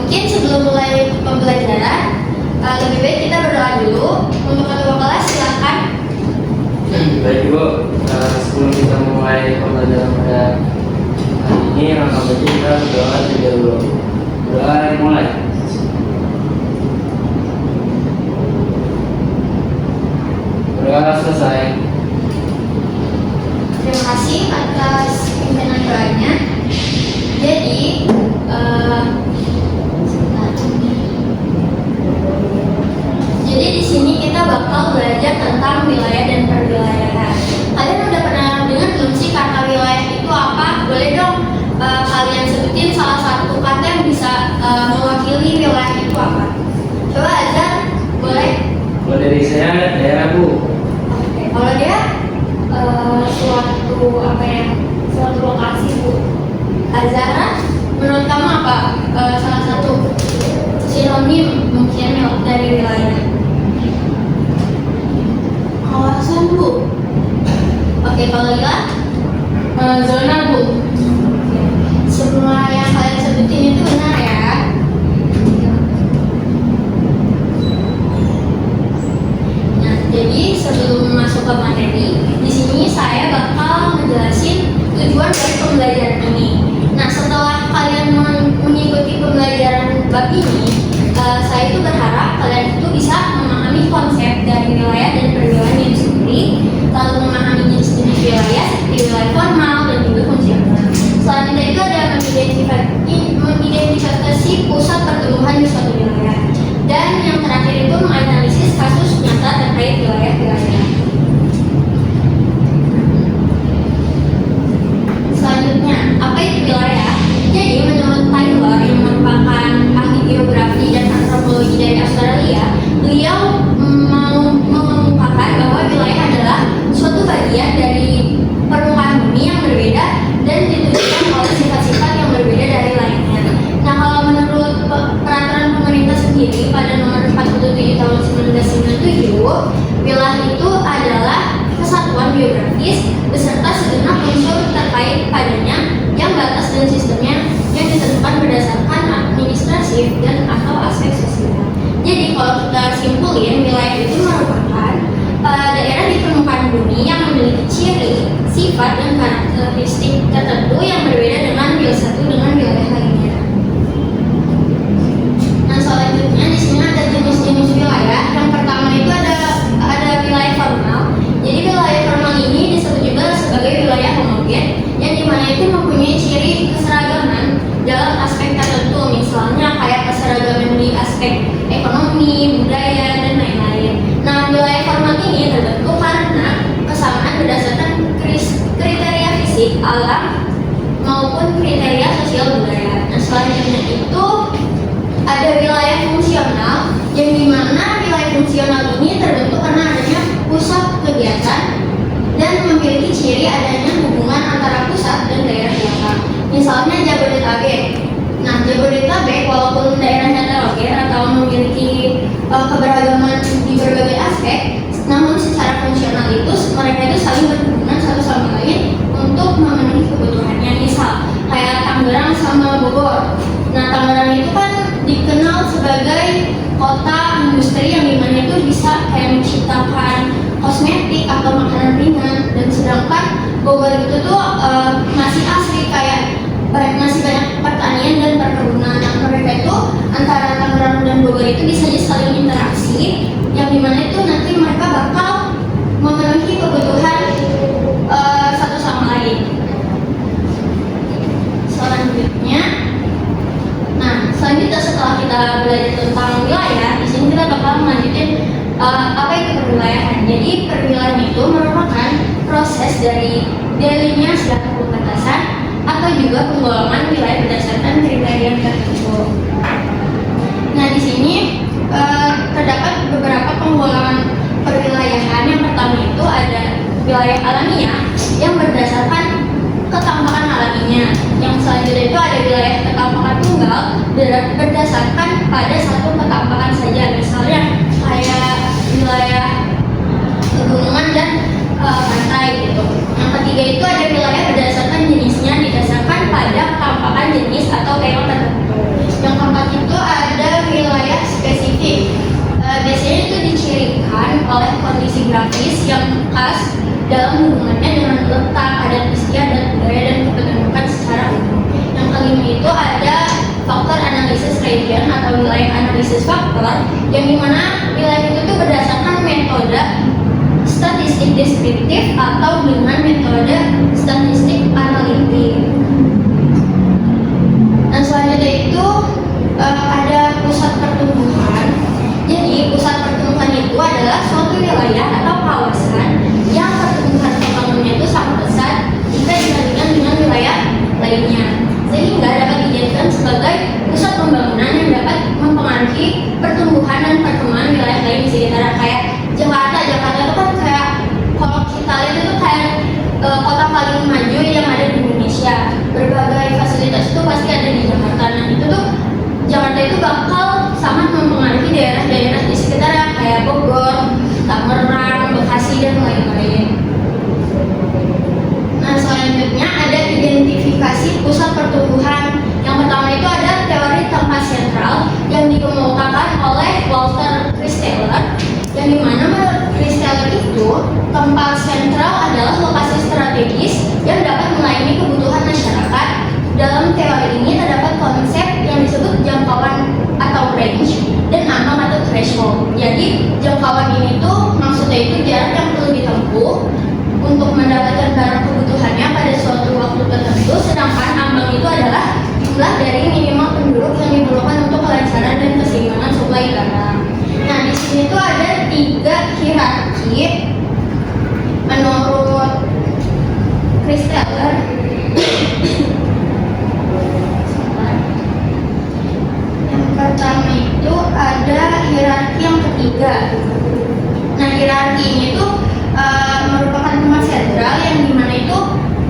Mungkin sebelum mulai pembelajaran, lebih baik kita berdoa dulu. Untuk ketua kelas silakan. Baik Bu, sebelum kita mulai pembelajaran pada hari ini, langkah baik kita berdoa terlebih dulu. Doa dimulai. Berdoa selesai. Terima kasih atas pimpinan doanya. Jadi, sebentar. Jadi di sini kita bakal belajar tentang wilayah dan perwilayahan. Kalian udah pernah dengar belum sih kata wilayah itu apa? Boleh dong kalian sebutin salah satu kata yang bisa mewakili wilayah itu apa? Coba Azhar, boleh? Kalau dari saya, daerah Bu. Oke, kalau dia suatu lokasi Bu. Azhara, menurut kamu apa salah satu sinonim mungkin dari wilayah? Kawasan Bu. Oke, kalau Lila? Zona Bu. Oke. Semua yang kalian sebutin itu benar ya? Nah, jadi sebelum masuk ke materi, di sini saya bakal ngejelasin tujuan dari pembelajaran ini. Nah, setelah kalian mengikuti pembelajaran bab ini, saya itu berharap kalian itu bisa memahami konsep dari wilayah dan perwilayahan itu sendiri, lalu memahami jenis-jenis wilayah seperti wilayah formal dan juga fungsional. Selanjutnya itu ada mengidentifikasi pusat pertumbuhan di suatu wilayah, dan yang terakhir itu menganalisis kasus nyata terkait wilayah-wilayah. Selanjutnya, apa itu wilayah? Jadi menurut Taylor yang merupakan ahli geografi dan antropologi dari Australia, beliau mengemukakan bahwa wilayah adalah suatu bagian dari permukaan bumi yang berbeda dan ditentukan oleh sifat-sifat yang berbeda dari lainnya. Nah, kalau menurut peraturan pemerintah sendiri pada nomor 47 tahun 1997, wilayah itu adalah kesatuan geografis beserta segenap unsur terkait padanya yang batas dan sistemnya yang ditentukan berdasarkan administratif dan atau aspek sosial. Jadi kalau kita simpulin, wilayah itu merupakan daerah di permukaan bumi yang memiliki ciri, sifat, dan karakteristik tertentu yang berbeda dengan wilayah satu dengan wilayah lainnya. Nah, selanjutnya di sini ada jenis-jenis wilayah. Yang pertama itu ada wilayah formal. Jadi wilayah formal ini disebut juga sebagai wilayah homogen, yang dimana itu mempunyai ciri keseragaman dalam aspek tertentu, misalnya kayak keseragaman di aspek ekonomi, budaya, dan lain-lain. Nah, wilayah formal ini terbentuk karena kesamaan berdasarkan kriteria fisik, alam, maupun kriteria sosial budaya. Nah, selanjutnya itu ada wilayah fungsional, yang dimana wilayah fungsional ini terbentuk karena adanya pusat kegiatan dan memiliki ciri adanya hubungan antara pusat dan daerah belakang. Misalnya Jabodetabek. Nah, Jabodetabek walaupun daerahnya heterogen atau memiliki keberagaman di berbagai aspek, namun secara fungsional itu mereka itu saling berhubungan satu sama lain untuk memenuhi kebutuhannya. Misal kayak Tangerang sama Bogor. Nah, Tangerang itu kan dikenal sebagai kota industri yang dimana itu bisa kayak menciptakan kosmetik atau makanan ringan, dan sedangkan Bogor itu tuh masih asri kayak masih banyak pertanian dan perkebunan. Nah, mereka itu antara Tangerang dan Bogor itu bisa saling interaksi, yang dimana itu nanti mereka bakal memenuhi kebutuhan satu sama lain. Selanjutnya setelah kita belajar tentang wilayah, di sini kita bakal melanjutin apa itu perwilayahan. Jadi perwilayahan itu merupakan proses dari delineasi atau pembatasan atau juga penggolongan wilayah berdasarkan kriteria tertentu. Nah, di sini terdapat beberapa penggolongan perwilayahan. Yang pertama itu ada wilayah alamiah yang berdasarkan ketampakan alaminya. Yang selanjutnya itu ada wilayah ketampakan tunggal berdasarkan pada satu ketampakan saja, misalnya kayak wilayah pegunungan dan pantai gitu. Yang ketiga itu ada wilayah berdasarkan jenisnya, didasarkan pada ketampakan jenis atau tema tertentu. Yang keempat itu oleh kondisi grafis yang khas dalam hubungannya dengan letak, adat istiadat, budaya, dan kependudukan secara umum. Yang kelima itu ada faktor analisis region atau wilayah analisis faktor, yang dimana wilayah itu tuh berdasarkan metode statistik deskriptif atau dengan metode statistik analitik. Dan selanjutnya itu ada pusat pertumbuhan. Jadi pusat pertumbuhan itu adalah suatu wilayah atau kawasan yang pertumbuhan pembangunannya itu sangat besar jika dibandingkan dengan wilayah lainnya, sehingga dapat dijadikan sebagai pusat pembangunan yang dapat mempengaruhi pertumbuhan dan perkembangan wilayah lain di sekitar. Kayak Jakarta itu kan kayak, kalau kita lihat itu kayak kota paling maju yang ada di Indonesia. Berbagai fasilitas itu pasti ada di Jakarta. Nah itu tuh Jakarta itu bakal sangat mempengaruhi daerah-daerah di sekitar kayak Bogor, Tangerang, Bekasi, dan lain-lain. Nah selanjutnya ada identifikasi pusat pertumbuhan. Yang pertama itu ada teori tempat sentral yang dikemukakan oleh Walter Christaller, yang dimana menurut Christaller itu tempat sentral adalah lokasi strategis yang dapat melayani kebutuhan masyarakat. Dalam teori ini terdapat konsep yang disebut jangkauan atau range dan ambang atau threshold. Jadi jangkauan ini tuh maksudnya itu jarak yang perlu ditempuh untuk mendapatkan barang kebutuhannya pada suatu waktu tertentu, sedangkan ambang itu adalah jumlah dari minimal penduduk yang diperlukan untuk kelancaran dan keseimbangan suplai barang. Nah di sini tuh ada 3 hierarki menurut Christaller. Pertama itu ada hierarki yang ketiga. Nah hierarki ini tuh merupakan tempat sentral yang dimana itu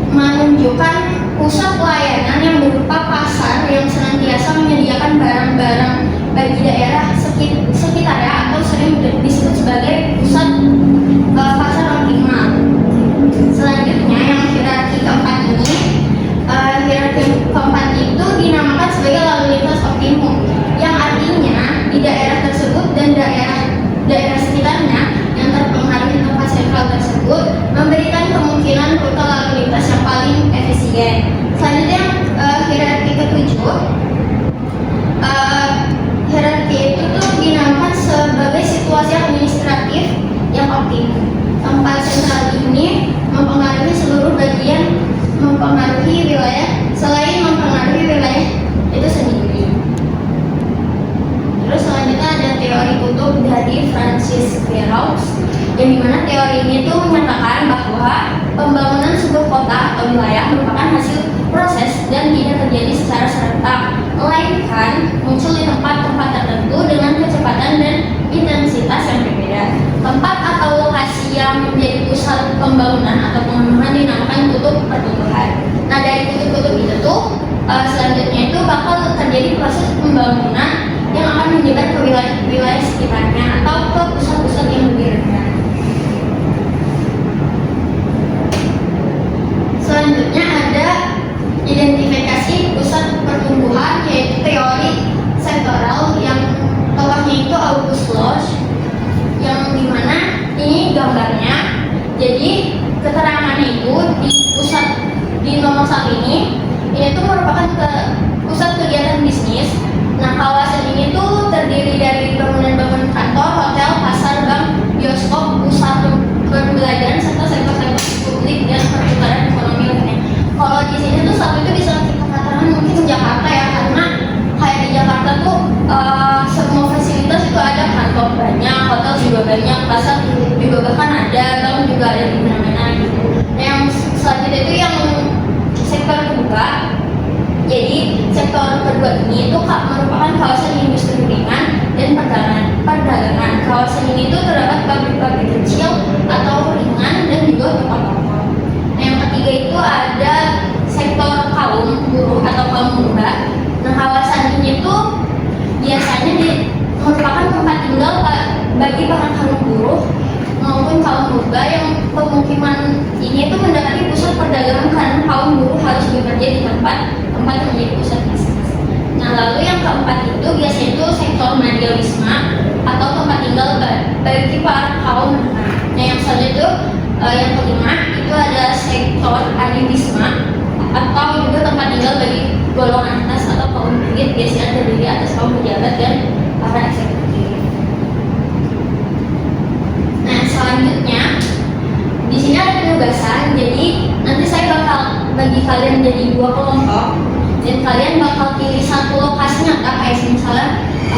menunjukkan pusat pelayanan yang berupa pasar yang senantiasa menyediakan barang-barang bagi daerah sekitarnya atau sering disebut sebagai pusat pasar optimal. Selanjutnya yang hierarki keempat ini, hierarki keempat itu dinamakan sebagai lalu lintas optimum, yang artinya di daerah tersebut dan daerah sekitarnya yang terpengaruh tempat sentral tersebut memberikan kemungkinan rute lalu lintas yang paling efisien. Selanjutnya hierarki ketujuh, hierarki itu tuh dinamakan sebagai situasi administratif yang optimum. Tempat sentral ini mempengaruhi seluruh bagian, mempengaruhi wilayah selain mempengaruhi wilayah itu sendiri. Terus selanjutnya ada teori kutub dari Francis Perrault, yang dimana teori ini tuh menyatakan bahwa pembangunan sebuah kota atau wilayah merupakan hasil proses dan tidak terjadi secara serentak, melainkan muncul di tempat-tempat tertentu dengan kecepatan dan intensitas yang berbeda. Tempat atau lokasi yang menjadi pusat pembangunan atau pengembangan dinamakan kutub pertumbuhan. Nah dari kutub-kutub itu tuh selanjutnya itu bakal terjadi proses pembangunan yang akan menyebar ke wilayah sekitarnya atau ke pusat-pusat yang lebih rendah. Selanjutnya ada identifikasi pusat pertumbuhan, yaitu teori sektoral yang tokohnya itu August Losch, yang dimana ini gambarnya. Jadi keterangannya itu di nomor 1 ini tuh merupakan pusat kegiatan bisnis. Nah kawasan ini tuh terdiri dari bangunan-bangunan kantor, hotel, pasar, bank, bioskop, pusat perbelanjaan serta sektor-sektor publik dan perputaran ekonomi lainnya. Kalau di sini tuh satu itu bisa kita katakan mungkin Jakarta ya, karena kayak di Jakarta tuh semua fasilitas itu ada, kantor banyak, hotel juga banyak, pasar juga bahkan ada, bank juga ada di mana-mana gitu. Nah, yang selanjutnya itu yang sektor kedua. Jadi sektor kedua ini itu merupakan kawasan industri ringan dan perdagangan. Kawasan ini tuh terdapat pabrik-pabrik kecil atau ringan dan juga toko-toko. Nah, yang ketiga itu ada sektor kaum buruh atau kaum muda. Nah kawasan ini tuh biasanya merupakan tempat tinggal bagi para kaum buruh maupun kaum muda yang pemukiman ini tuh mendekati pusat perdagangan karena kaum buruh harus bekerja di tempat yang menjadi pusat bisnis. Nah lalu yang keempat itu biasanya itu sektor materialisme atau tempat tinggal bagi para kaum Yang kelima itu ada sektor aditisma atau juga tempat tinggal bagi golongan atas atau kaum elit, biasanya terdiri atas kaum pejabat dan para eksekutif. Nah, selanjutnya di sini ada penugasan. Jadi nanti saya bakal bagi kalian menjadi 2 kelompok dan kalian bakal pilih satu lokasi nyata, kayak misalnya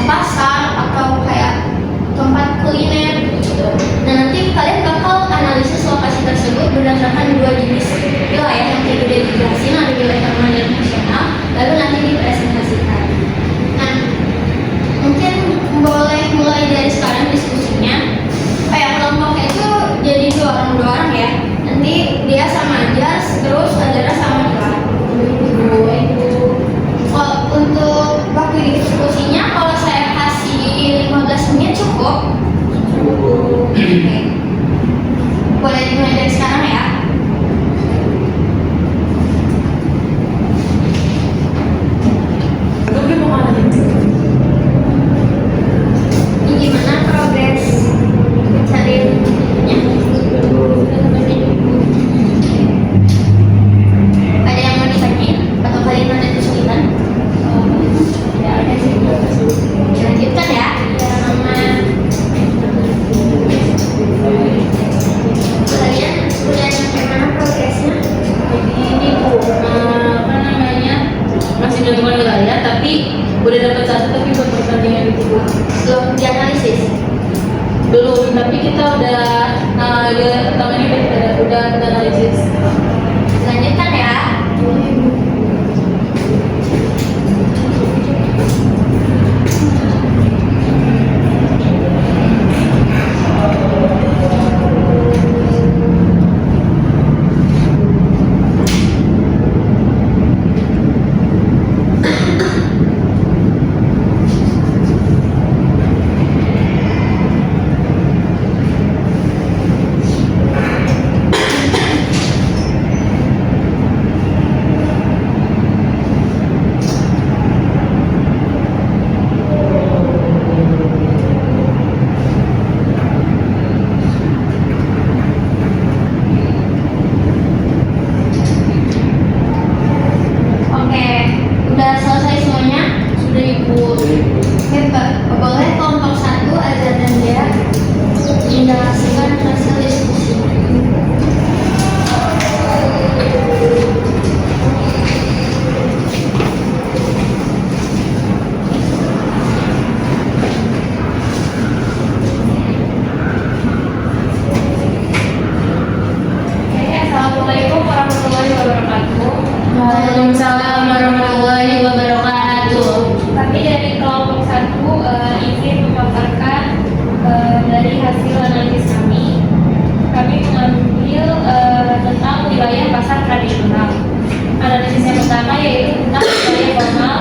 pasar atau kayak tempat kuliner gitu. Nah, nanti kalian bakal analisis lokasi tersebut berdasarkan 2 jenis wilayah yang tadi udah dijelasin, ada wilayah formal dan fungsional, lalu nanti dipresentasikan. Nah, mungkin boleh mulai dari sekarang diskusinya. Kelompoknya itu jadi 2 orang ya. Nanti dia sama aja, terus Azara sama Nila. Untuk waktu diskusinya, kalau saya kasih 15 menit cukup. Oke. Boleh dimulai dari sekarang ya. Ini gimana progres pencariannya? Ada yang mau ditanyain atau kalian ada kesulitan? Ya, ada sih. Lanjutkan ya. Sama kalian udah sampai mana progresnya? Jadi ini Bu, masih menentukan wilayah tapi udah dapat satu tapi buat pertandingan itu Bu. Belum dianalisis. Belum, tapi kita udah pertama ini udah kita analisis. Lanjutkan ya. Oke, udah selesai semuanya? Sudah Ibu. Oke, boleh kelompok 1 Azhar dan Dea mendapatkan hasil diskusi. Assalamualaikum warahmatullahi wabarakatuh. Waalaikumsalam warahmatullahi wabarakatuh. Kami dari kelompok 1 izin memaparkan dari hasil analisis kami. Kami mengambil tentang wilayah pasar tradisional. Analisis yang pertama yaitu tentang wilayah formal,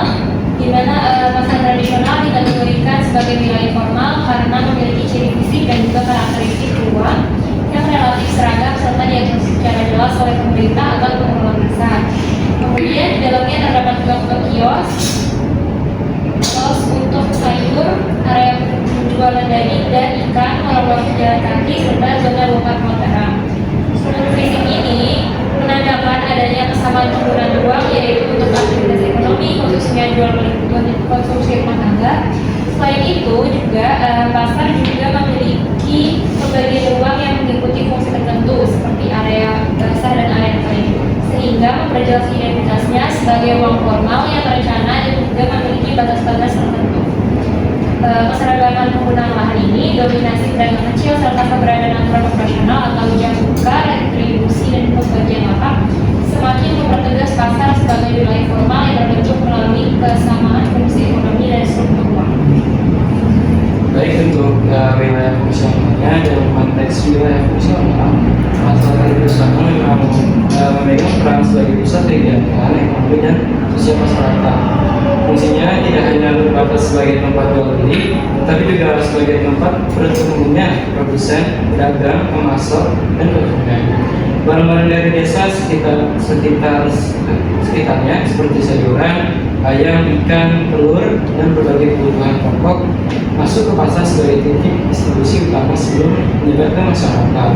di mana pasar tradisional dikategorikan sebagai wilayah formal karena memiliki ciri fisik dan juga karakteristik ruang yang relatif seragam serta diagnosis secara jelas oleh pemerintah atau pengelola pasar. Kemudian di dalamnya terdapat tukang-tukang kios untuk sayur, area penjualan daging dan ikan, warung jalan kaki, serta zona bongkar muat barang. Struktur fisik ini menandakan adanya kesamaan penggunaan ruang, yaitu untuk aktivitas ekonomi, khususnya jual beli kebutuhan konsumsi rumah tangga. Selain itu juga pasar juga memiliki pembagian ruang yang mengikuti fungsi tertentu seperti area basah dan area kering, sehingga memperjelas identitasnya sebagai ruang formal yang terencana dan juga memiliki batas-batas tertentu. Keseragaman penggunaan lahan ini, dominasi pedagang kecil serta keberadaan aturan operasional atau jam buka, retribusi dan pembagian lapak semakin mempertegas pasar sebagai wilayah formal yang terbentuk melalui kesamaan fungsi ekonomi dan struktur ruang. Baik, untuk wilayah fungsionalnya dalam konteks wilayah fungsional, pasar tradisional memang memegang peran sebagai pusat kegiatan ekonomi dan sosial masyarakat. Fungsinya tidak hanya terbatas sebagai tempat jual beli, tapi juga sebagai tempat bertemunya produsen, pedagang, pemasok, dan konsumen. Barang-barang dari desa sekitarnya seperti sayuran, ayam, ikan, telur, dan berbagai kebutuhan pokok masuk ke pasar sebagai titik distribusi utama sebelum menyebar ke masyarakat.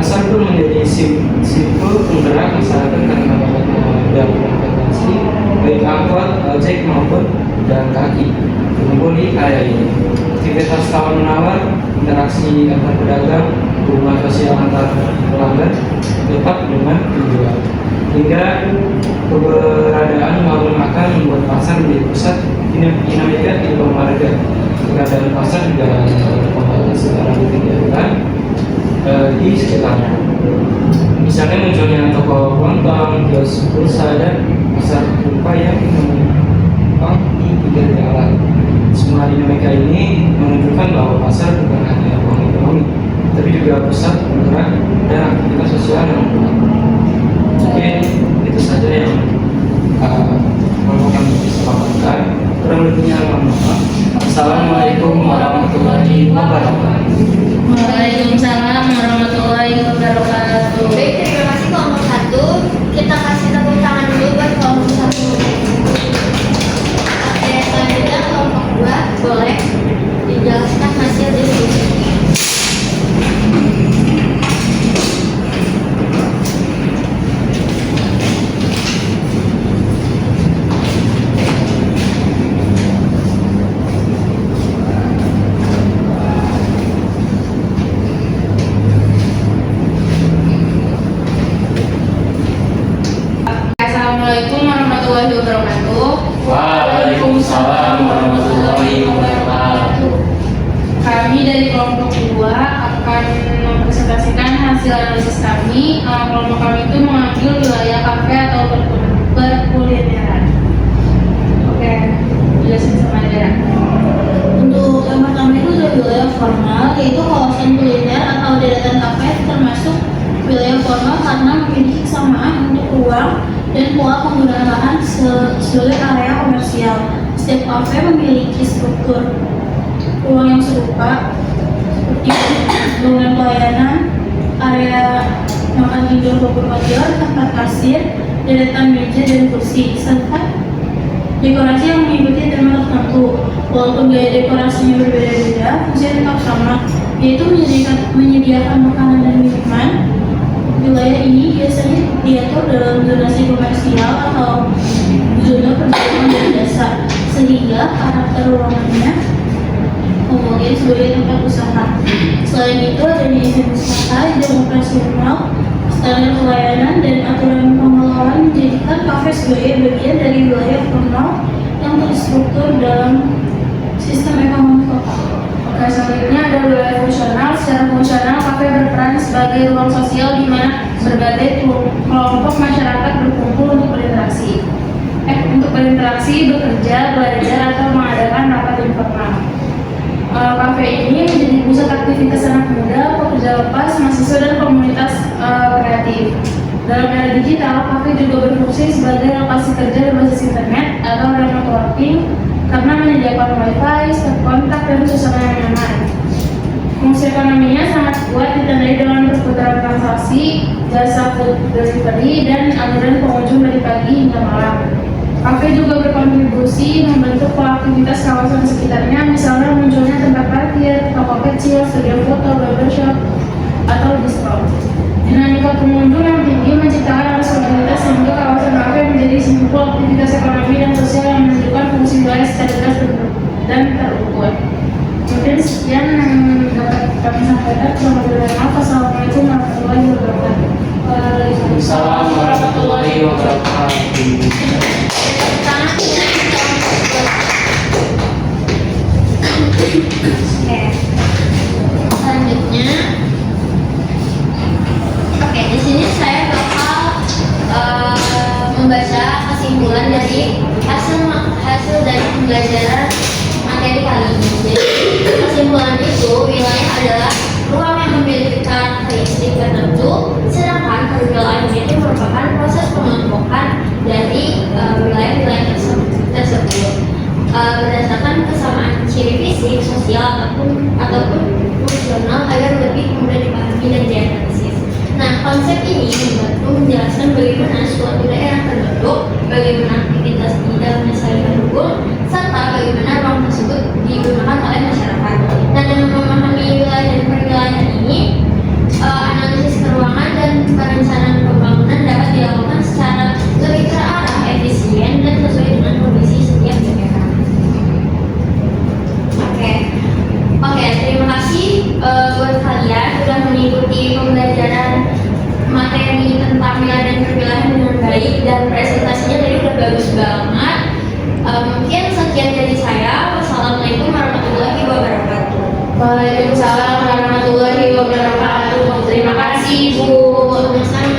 Pasar pun menjadi simpul penggerak masyarakat karena dapat mendapatkan transportasi baik angkot, ojek maupun jalan kaki berkumpul di area ini. Aktivitas tawar menawar, interaksi antar pedagang, hubungan sosial antar pelanggan tetap dengan tujuan. Hingga keberadaan warung makan membuat pasar menjadi pusat dinamika kehidupan warga. Keberadaan pasar juga membantu secara kegiatan di sekitarnya. Misalnya munculnya toko kelontong, kios pulsa, dan pasar rupa yang menumpang di pinggir jalan. Semua dinamika ini menunjukkan bahwa pasar bukan hanya ruang ekonomi, tapi juga pusat penggerak dan aktivitas sosial yang kuat. Oke, itu saja yang mau kami sampaikan. Kurang lebihnya mohon maaf. Assalamualaikum warahmatullahi wabarakatuh. Waalaikumsalam warahmatullahi wabarakatuh. Baik, terima kasih kelompok 1. Kita kasih tepuk tangan dulu buat kelompok 1. Oke, selanjutnya kelompok 2 boleh dijelaskan hasil diskusi. Assalamualaikum warahmatullahi wabarakatuh. Waalaikumsalam warahmatullahi wabarakatuh. Kami dari kelompok 2 akan mempresentasikan hasil analisis kami. Kelompok kami itu mengambil wilayah kafe atau perkulineran. Oke, jelasin sama Dera. Untuk yang pertama itu dari wilayah formal, yaitu kawasan kuliner atau deretan kafe termasuk wilayah formal karena memiliki kesamaan untuk ruang dan pola penggunaan lahan sebagai area komersial. Setiap kafe memiliki struktur ruang yang serupa seperti bangunan pelayanan, area makan indoor maupun outdoor, tempat kasir, deretan meja dan kursi, serta dekorasi yang mengikuti tema tertentu. Walaupun gaya dekorasinya berbeda-beda, fungsinya tetap sama, yaitu menyediakan makanan dan minuman. Wilayah ini biasanya diatur dalam zonasi komersial atau zona perdagangan dan jasa, sehingga karakter ruangannya homogen sebagai tempat usaha. Selain itu, adanya izin usaha, jam operasional, standar pelayanan, dan aturan pengelolaan menjadikan kafe sebagai bagian dari wilayah formal yang terstruktur dalam sistem ekonomi kota. Oke, selanjutnya ada wilayah fungsional. Secara fungsional, kafe berperan sebagai ruang sosial di mana berbagai kelompok masyarakat berkumpul untuk berinteraksi, bekerja, belajar, atau mengadakan rapat informal. Kafe ini menjadi pusat aktivitas anak muda, pekerja lepas, mahasiswa, dan komunitas kreatif. Dalam era digital, kafe juga berfungsi sebagai lokasi kerja berbasis internet atau remote working karena menyediakan wifi, stop kontak, dan suasana yang nyaman. Fungsi ekonominya sangat kuat ditandai dengan perputaran transaksi, jasa food delivery, dan aliran pengunjung dari pagi hingga malam. Kafe juga berkontribusi membentuk pola aktivitas kawasan sekitarnya, misalnya munculnya tempat parkir, toko kecil, studio foto, barbershop, atau distro. Dinamika pengunjung yang tinggi menciptakan arus mobilitas sehingga kawasan kafe menjadi simpul aktivitas ekonomi dan sosial yang menunjukkan fungsi wilayah secara jelas dan terukur. Mungkin sekian yang dapat kami sampaikan. Wassalamualaikum warahmatullahi wabarakatuh. Waalaikumsalam warahmatullahi wabarakatuh. Oke. Selanjutnya, oke, di sini saya bakal membaca kesimpulan dari hasil dari pembelajaran materi kali ini. Jadi kesimpulan itu, wilayah adalah ruang yang memiliki karakteristik tertentu, sedangkan perwilayahan itu merupakan proses pengelompokan dari wilayah-wilayah tersebut berdasarkan kesamaan ciri fisik, sosial, ataupun fungsional agar lebih mudah dipahami dan dianalisis. Nah, konsep ini membantu menjelaskan bagaimana suatu daerah terbentuk, bagaimana aktivitas di dalamnya saling terhubung, serta bagaimana ruang tersebut digunakan oleh masyarakat. Nah, dengan memahami wilayah dan perwilayahan ini, analisis buat kalian sudah mengikuti pembelajaran materi tentang wilayah dan perwilayahan dengan baik, dan presentasinya tadi udah bagus banget. Mungkin sekian dari saya. Wassalamualaikum warahmatullahi wabarakatuh. Waalaikumsalam warahmatullahi wabarakatuh. Terima kasih Bu. Sama-sama.